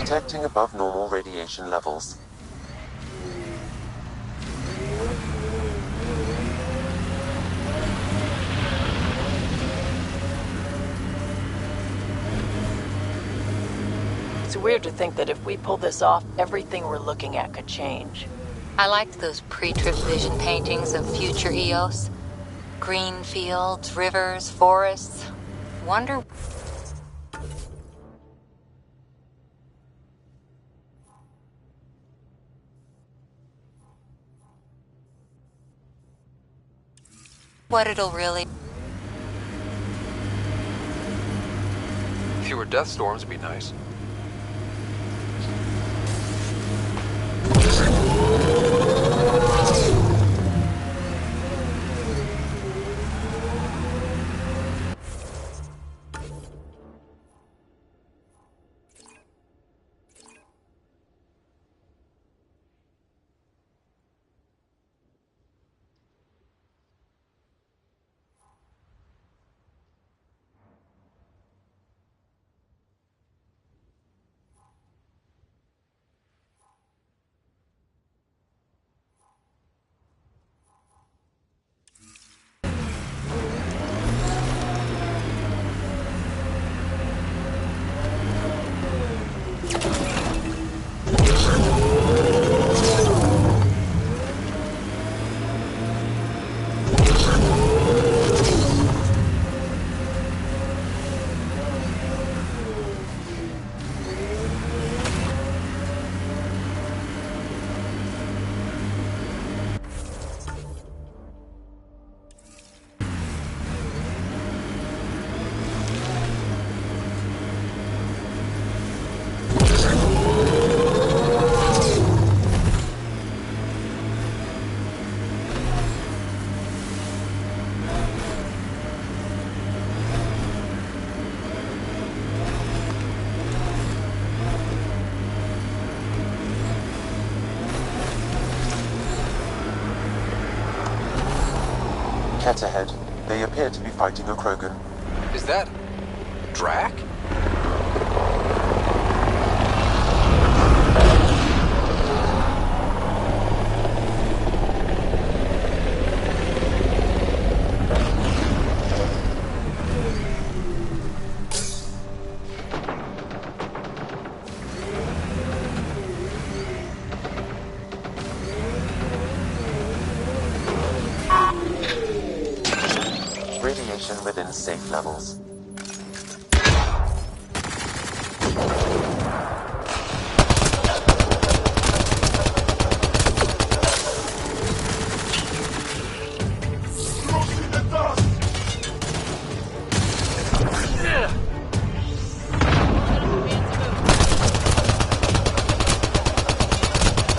Detecting above normal radiation levels. It's weird to think that if we pull this off, everything we're looking at could change. I liked those pre-trip vision paintings of future Eos. Green fields, rivers, forests. Wonder... what it'll really... Fewer death storms would be nice. Cat ahead. They appear to be fighting a Krogan. Is that... Drac? Radiation within safe levels.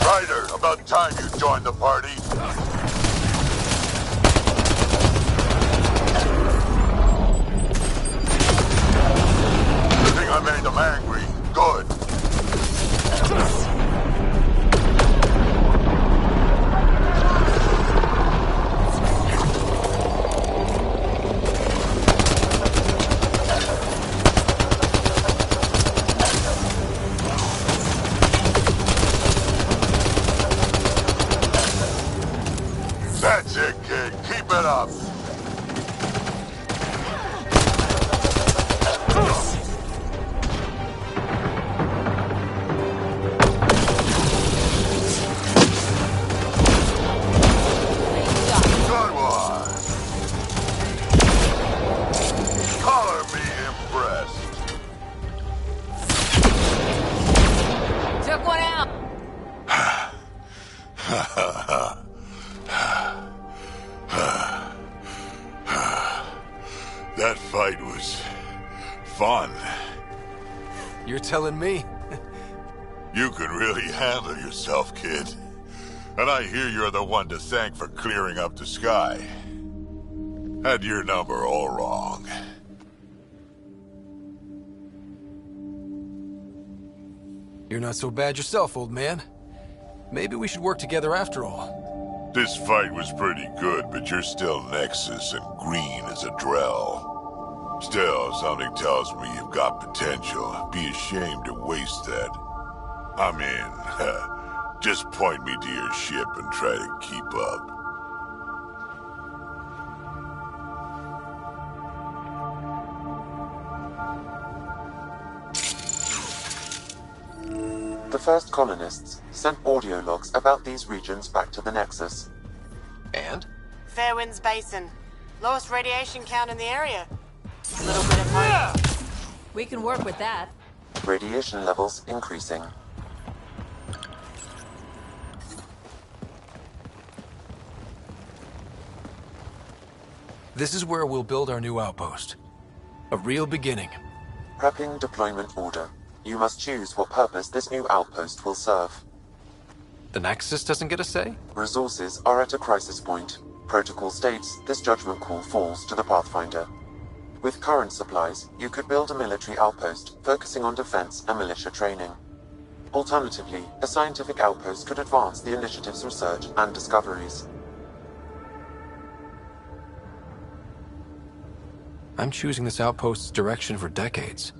Ryder, about time you joined the party. I made them angry. Good. That's it, kid. Keep it up. That fight was fun. You're telling me? You can really handle yourself, kid. And I hear you're the one to thank for clearing up the sky. Had your number all wrong. You're not so bad yourself, old man. Maybe we should work together after all. This fight was pretty good, but you're still Nexus and green as a Drell. Still, something tells me you've got potential. Be ashamed to waste that I'm in. Just point me to your ship and try to keep up. The first colonists sent audio logs about these regions back to the Nexus. And? Fairwinds Basin. Lowest radiation count in the area. Little bit of hope. We can work with that. Radiation levels increasing. This is where we'll build our new outpost. A real beginning. Prepping deployment order. You must choose what purpose this new outpost will serve. The Nexus doesn't get a say? Resources are at a crisis point. Protocol states this judgment call falls to the Pathfinder. With current supplies, you could build a military outpost focusing on defense and militia training. Alternatively, a scientific outpost could advance the initiative's research and discoveries. I'm choosing this outpost's direction for decades.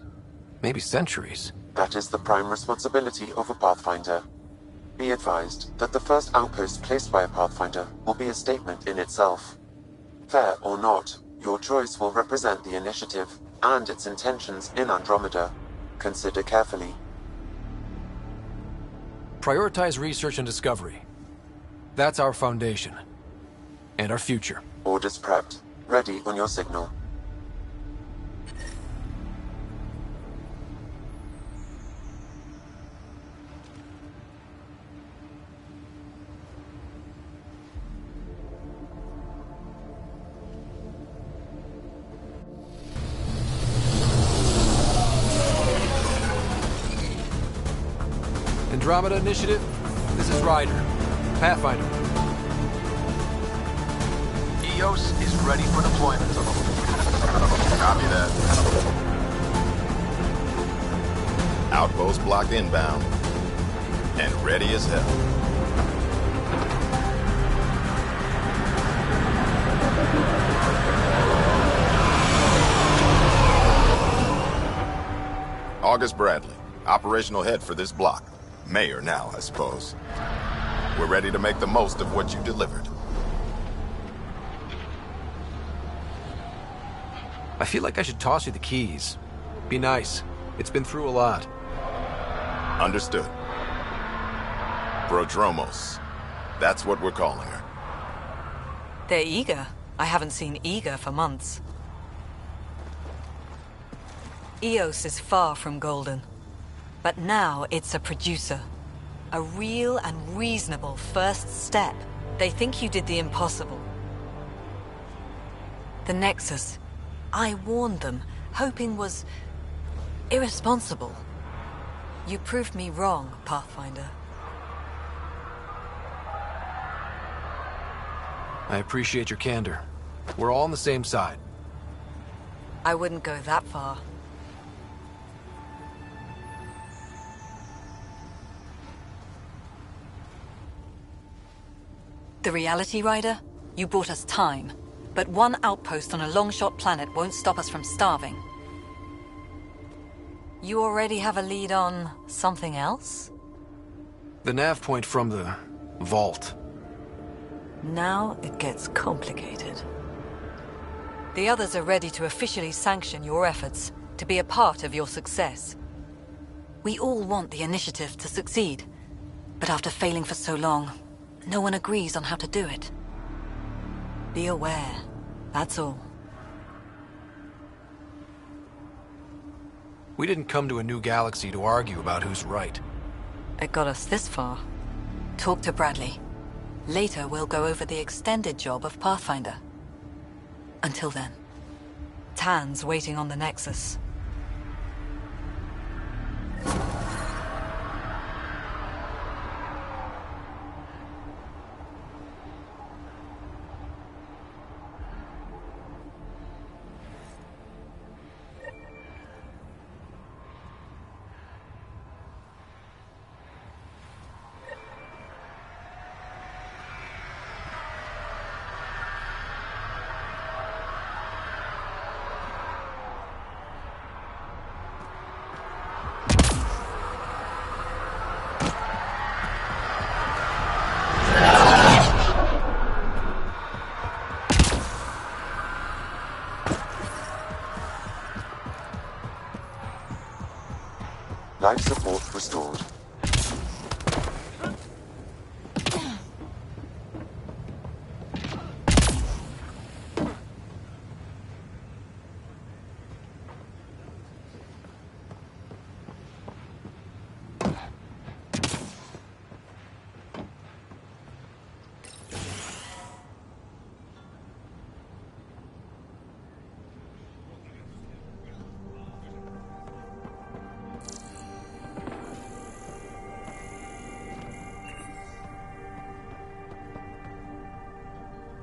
Maybe centuries. That is the prime responsibility of a Pathfinder. Be advised that the first outpost placed by a Pathfinder will be a statement in itself. Fair or not, your choice will represent the initiative and its intentions in Andromeda. Consider carefully. Prioritize research and discovery. That's our foundation. And our future. Orders prepped. Ready on your signal. Andromeda Initiative, this is Ryder. Pathfinder. EOS is ready for deployment. Copy that. Outpost blocked inbound. And ready as hell. August Bradley, operational head for this block. Mayor now, I suppose. We're ready to make the most of what you delivered. I feel like I should toss you the keys. Be nice. It's been through a lot. Understood. Prodromos. That's what we're calling her. They're eager. I haven't seen eager for months. EOS is far from golden. But now it's a producer. A real and reasonable first step. They think you did the impossible. The Nexus. I warned them, hoping was irresponsible. You proved me wrong, Pathfinder. I appreciate your candor. We're all on the same side. I wouldn't go that far. The reality, Rider? You bought us time. But one outpost on a long-shot planet won't stop us from starving. You already have a lead on something else? The nav point from the vault. Now it gets complicated. The others are ready to officially sanction your efforts, to be a part of your success. We all want the initiative to succeed, but after failing for so long, no one agrees on how to do it. Be aware, that's all. We didn't come to a new galaxy to argue about who's right. It got us this far. Talk to Bradley. Later, we'll go over the extended job of Pathfinder. Until then, Tan's waiting on the Nexus. Life support restored.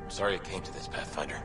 Sorry it came to this, Pathfinder.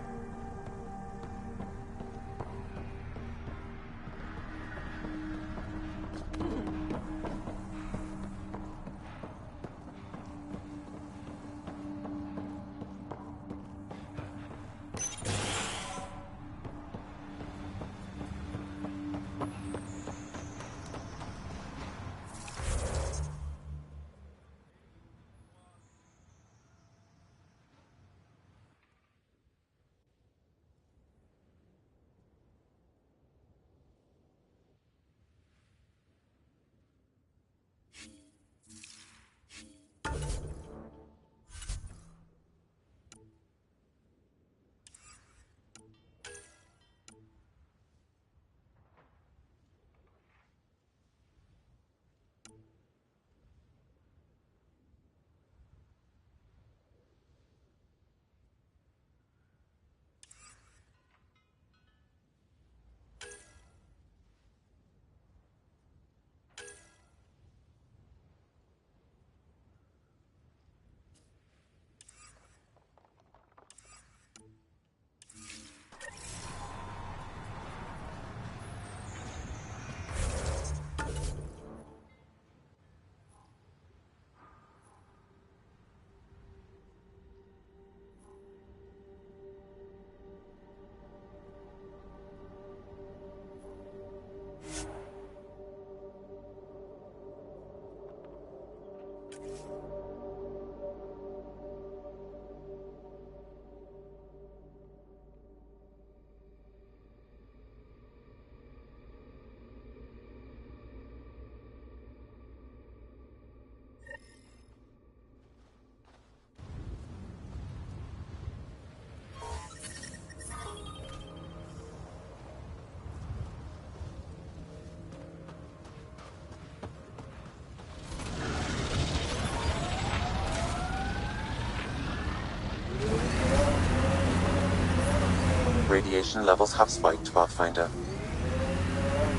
Radiation levels have spiked, Pathfinder.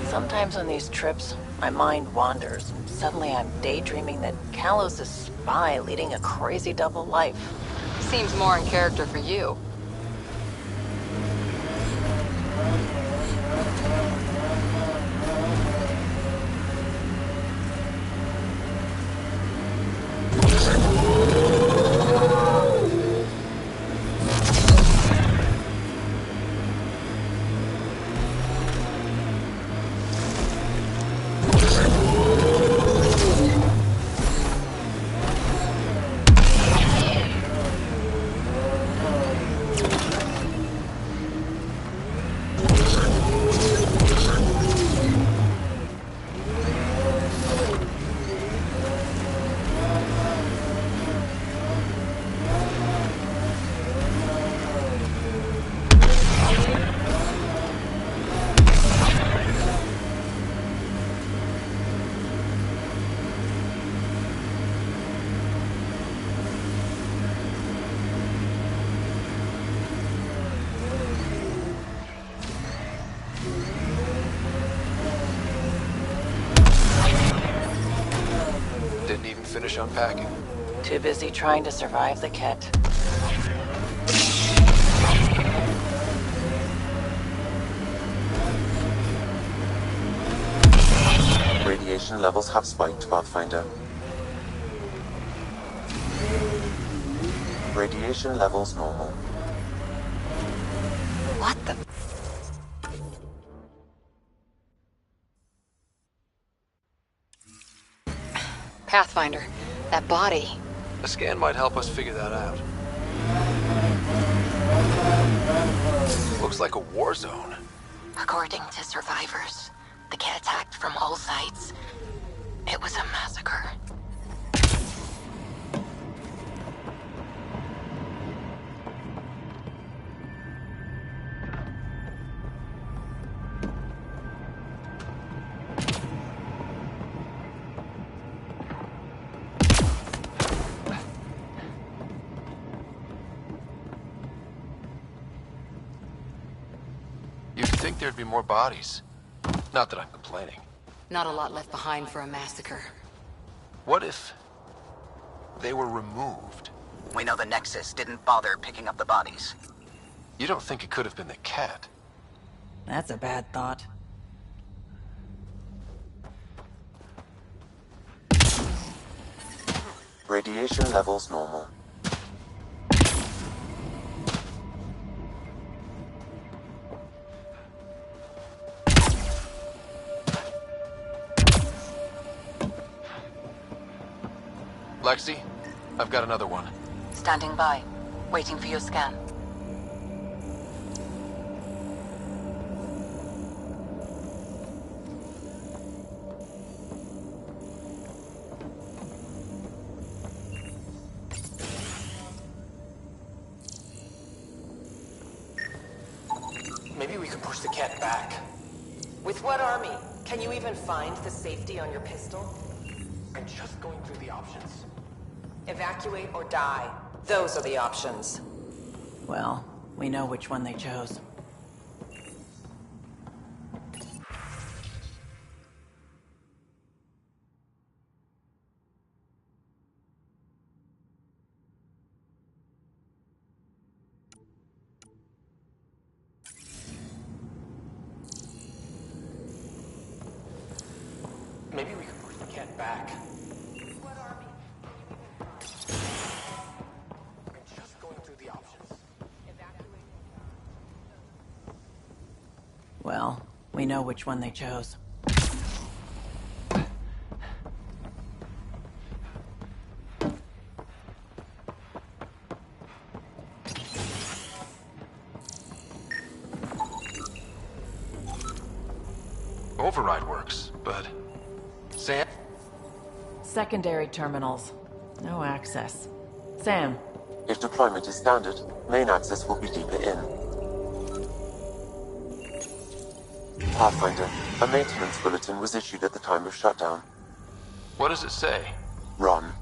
Sometimes on these trips, my mind wanders, and suddenly I'm daydreaming that Callow's a spy leading a crazy double life. Seems more in character for you. Didn't even finish unpacking. Too busy trying to survive the Ket. Radiation levels have spiked, Pathfinder. Radiation levels normal. What the... Pathfinder, that body. A scan might help us figure that out. Looks like a war zone. According to survivors, the Ket attacked from all sides. It was a massacre. You'd think there'd be more bodies. Not that I'm complaining. Not a lot left behind for a massacre. What if they were removed? We know the Nexus didn't bother picking up the bodies. You don't think it could have been the cat? That's a bad thought. Radiation levels normal. Lexi, I've got another one. Standing by, waiting for your scan. Maybe we could push the cat back. With what army? Can you even find the safety on your pistol? I'm just going through the options. Evacuate or die. Those are the options. Well, we know which one they chose. Maybe we could push the cat back. What army? I'm just going through the options. Evacuate. Well, we know which one they chose. Override works, but... Sam? Secondary terminals. No access. Sam. If deployment is standard, main access will be deeper in. Pathfinder, a maintenance bulletin was issued at the time of shutdown. What does it say? Run.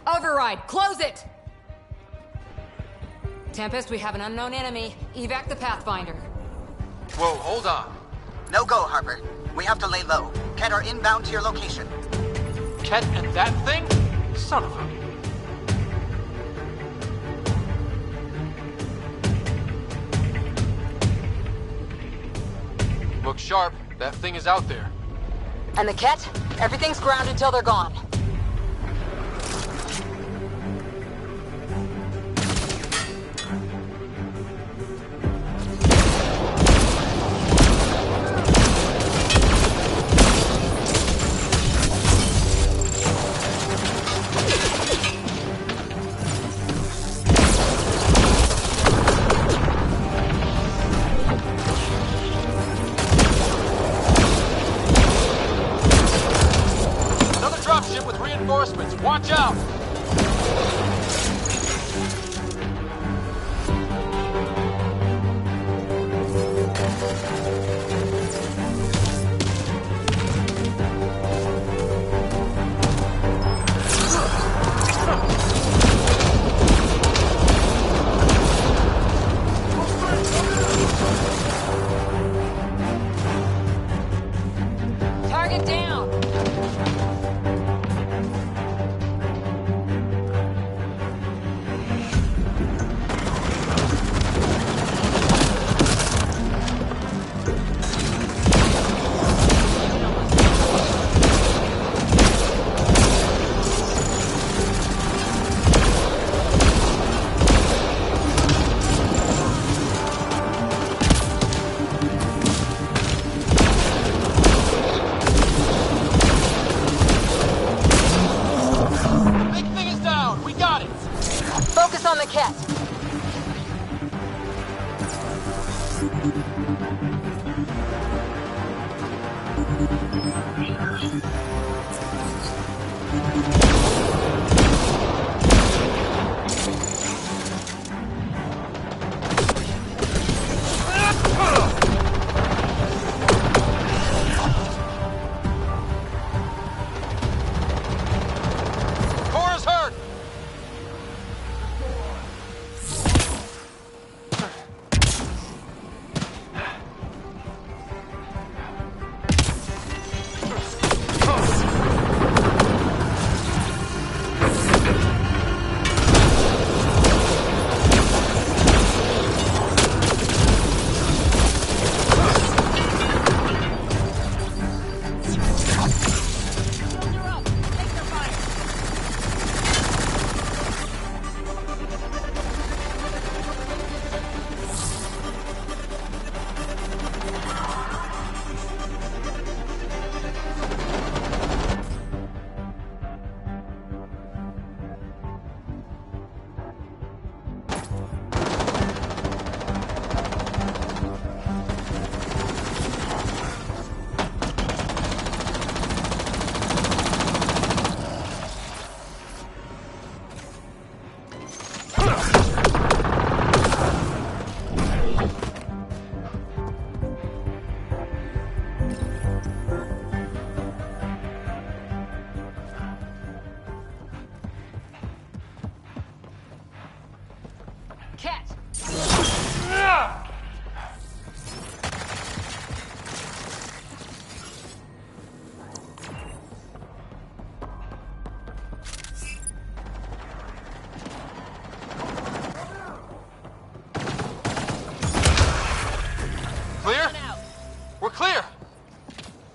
Override, close it! Tempest, we have an unknown enemy. Evac the Pathfinder. Whoa, hold on. No go, Harper. We have to lay low. Cat are inbound to your location. Cat and that thing? Son of a... Look sharp. That thing is out there. And the Ket? Everything's grounded till they're gone. Another dropship with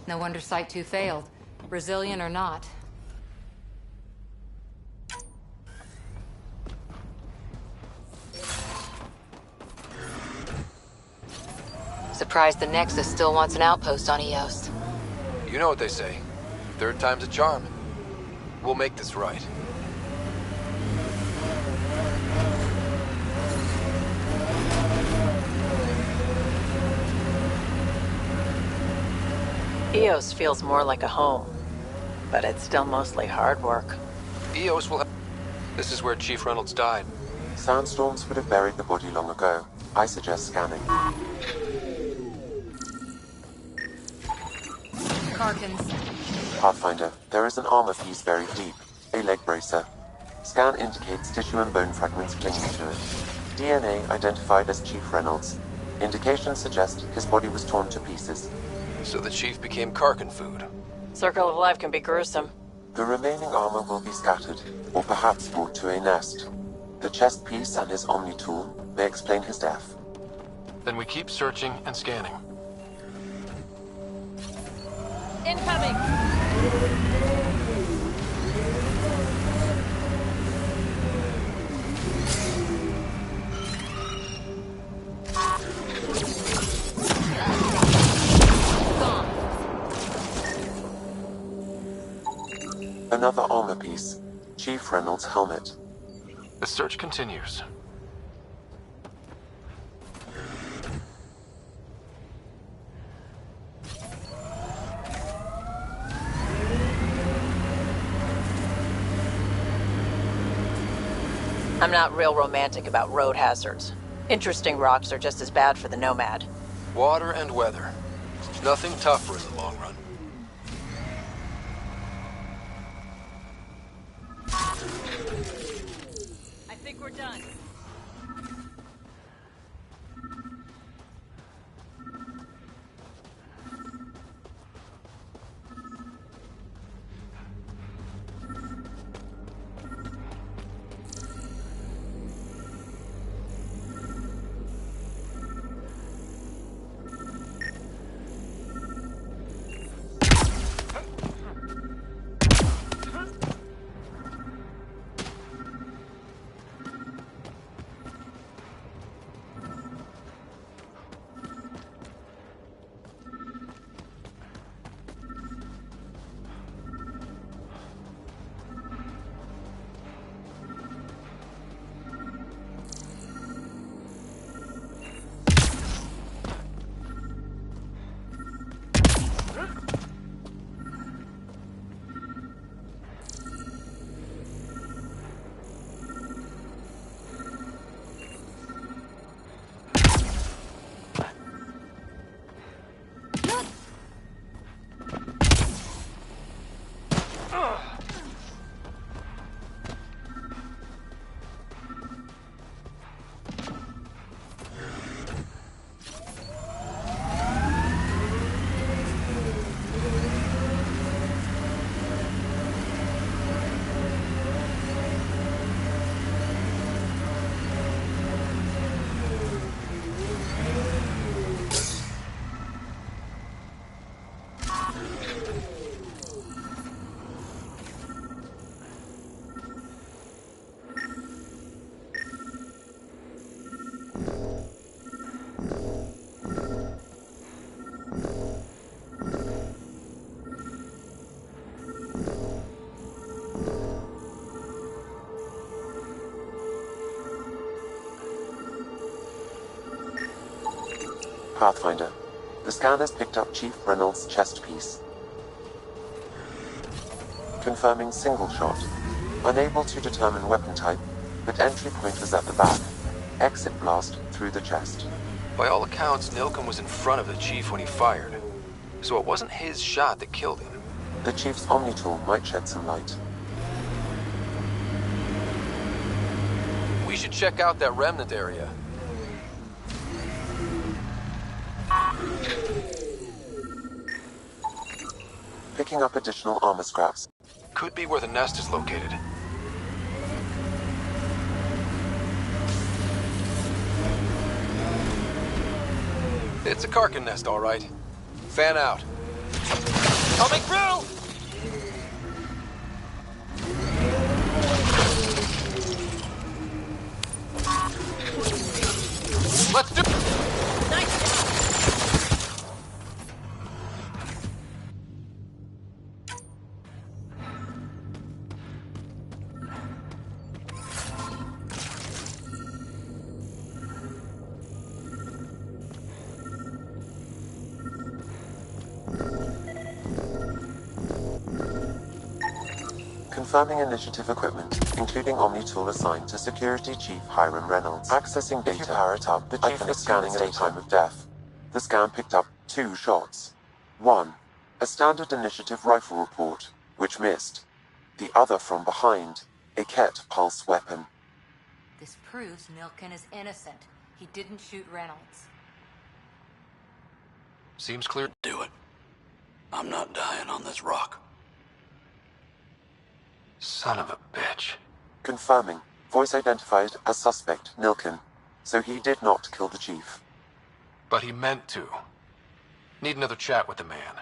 No wonder Site 2 failed. Brazilian or not. Surprised the Nexus still wants an outpost on Eos. You know what they say. Third time's a charm. We'll make this right. Eos feels more like a home, but it's still mostly hard work. Eos will... This is where Chief Reynolds died. Sandstorms would have buried the body long ago. I suggest scanning. Karkins. Pathfinder, there is an armor piece buried deep. A leg bracer. Scan indicates tissue and bone fragments clinging to it. DNA identified as Chief Reynolds. Indications suggest his body was torn to pieces. So the Chief became Karkin food. Circle of life can be gruesome. The remaining armor will be scattered, or perhaps brought to a nest. The chest piece and his Omni tool may explain his death. Then we keep searching and scanning. Incoming! Another armor piece. Chief Reynolds' helmet. The search continues. I'm not real romantic about road hazards. Interesting rocks are just as bad for the Nomad. Water and weather. There's nothing tougher in the long run. I think we're done. Pathfinder. The scan has picked up Chief Reynolds' chest piece. Confirming single shot. Unable to determine weapon type, but entry point was at the back. Exit blast through the chest. By all accounts, Nilken was in front of the Chief when he fired. So it wasn't his shot that killed him. The Chief's Omni-tool might shed some light. We should check out that remnant area. Picking up additional armor scraps. Could be where the nest is located. It's a Karkin nest, all right. Fan out. Coming through! Let's do... Confirming initiative equipment, including Omni-tool assigned to Security Chief Hiram Reynolds. Accessing data. Power it up. The Chief is scanning at a time of death. The scan picked up 2 shots. 1. A standard initiative rifle report, which missed. The other from behind, a Ket pulse weapon. This proves Nilken is innocent. He didn't shoot Reynolds. Seems clear. Do it. I'm not dying on this rock. Son of a bitch. Confirming. Voice identified as suspect Nilken. So he did not kill the Chief. But he meant to. Need another chat with the man.